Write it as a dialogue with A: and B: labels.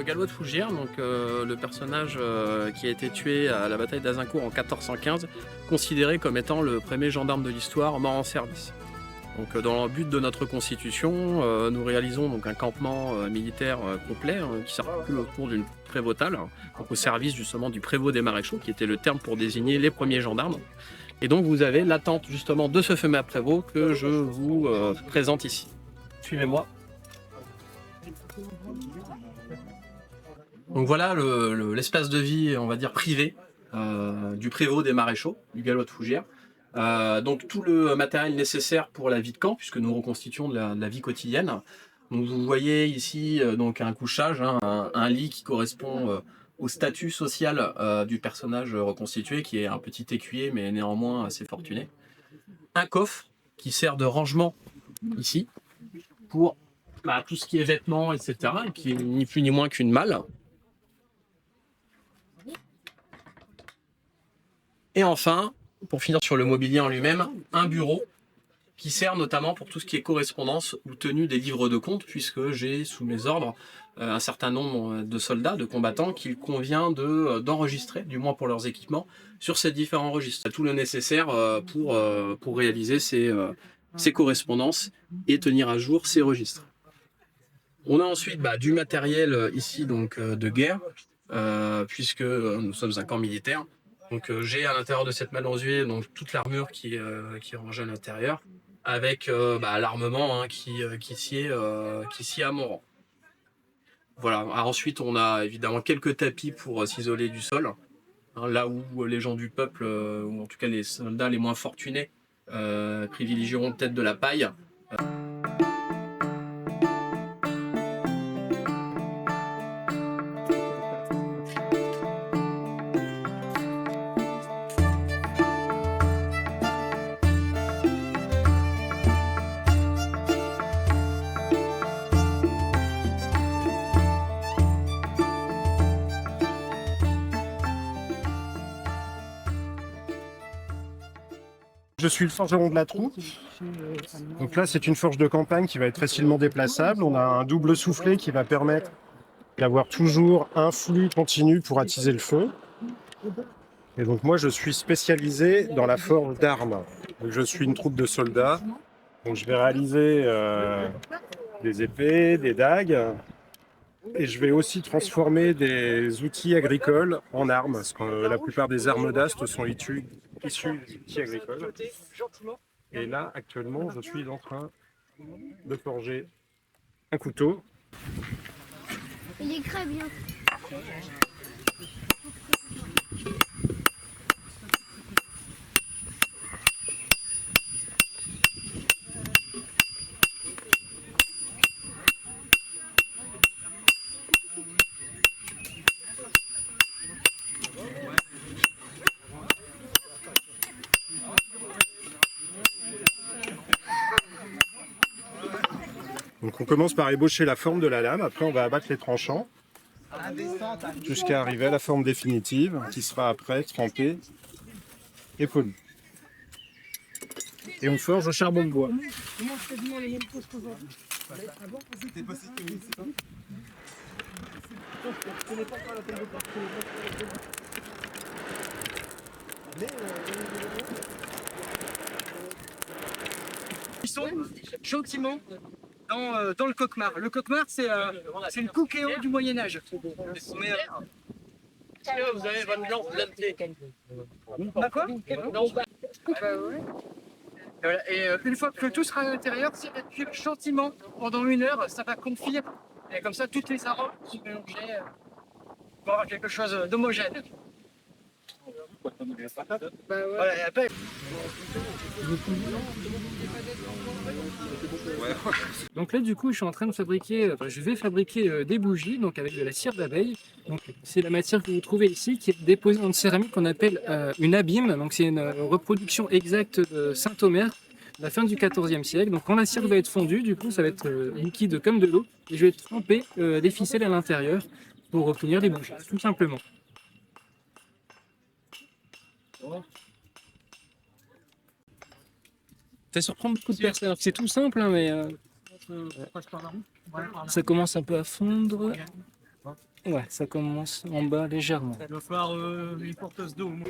A: gallois de Fougères, donc le personnage qui a été tué à la bataille d'Azincourt en 1415, considéré comme étant le premier gendarme de l'histoire mort en service. Donc, dans le but de notre constitution, nous réalisons donc un campement militaire complet qui s'articule autour d'une prévôtale, donc au service justement du prévôt des maréchaux, qui était le terme pour désigner les premiers gendarmes. Et donc vous avez l'attente justement de ce fameux prévôt que je vous présente ici. Suivez-moi. Donc voilà l'espace de vie, on va dire privé, du prévôt des maréchaux, du gallois de Fougères. Donc tout le matériel nécessaire pour la vie de camp, puisque nous reconstituons de la vie quotidienne. Donc vous voyez ici donc un couchage, hein, un lit qui correspond au statut social du personnage reconstitué, qui est un petit écuyer mais néanmoins assez fortuné. Un coffre qui sert de rangement ici pour tout ce qui est vêtements, etc. et qui est ni plus ni moins qu'une malle. Et enfin, pour finir sur le mobilier en lui-même, un bureau qui sert notamment pour tout ce qui est correspondance ou tenue des livres de compte, puisque j'ai sous mes ordres un certain nombre de soldats, de combattants, qu'il convient d'enregistrer, du moins pour leurs équipements, sur ces différents registres. Tout le nécessaire pour réaliser ces correspondances et tenir à jour ces registres. On a ensuite du matériel ici donc de guerre, puisque nous sommes un camp militaire. Donc j'ai à l'intérieur de cette malle enduit donc toute l'armure qui est rangée à l'intérieur, avec l'armement qui sied à mon rang. Voilà. Alors ensuite on a évidemment quelques tapis pour s'isoler du sol, hein, là où les gens du peuple, ou en tout cas les soldats les moins fortunés, privilégieront peut-être de la paille.
B: Je suis le forgeron de la troupe. Donc là, c'est une forge de campagne qui va être facilement déplaçable. On a un double soufflet qui va permettre d'avoir toujours un flux continu pour attiser le feu. Et donc moi, je suis spécialisé dans la forge d'armes. Donc, je suis une troupe de soldats. Donc je vais réaliser des épées, des dagues. Et je vais aussi transformer des outils agricoles en armes, parce que la plupart des armes d'astes sont issues des outils agricoles. Et là, actuellement, je suis en train de forger un couteau.
C: Il est très bien.
B: Donc on commence par ébaucher la forme de la lame, après on va abattre les tranchants jusqu'à arriver à la forme définitive qui sera après trempée et polie. Et on forge au charbon de bois.
D: Ils sont gentiment dans le coquemar. Le coquemar, c'est une cookéo du Moyen-Âge.
A: Vous avez votre blanc, vous l'avez.
D: Quoi voilà. Et une fois que tout sera à l'intérieur, ça va cuire gentiment pendant 1 heure, ça va confire. Et comme ça, toutes les arômes se mélanger pour avoir quelque chose d'homogène. Voilà, et après...
E: Donc là du coup je suis en train de fabriquer, je vais fabriquer des bougies donc avec de la cire d'abeille. Donc c'est la matière que vous trouvez ici qui est déposée dans une céramique qu'on appelle une abîme. Donc c'est une reproduction exacte de Saint-Omer de la fin du XIVe siècle. Donc quand la cire va être fondue, du coup ça va être liquide comme de l'eau et je vais tremper des ficelles à l'intérieur pour obtenir les bougies, tout simplement. Ça surprend beaucoup de personnes. Alors que c'est tout simple, hein, mais ça commence un peu à fondre. Ouais, ça commence en bas légèrement.
D: Il va falloir une porteuse d'eau au moins.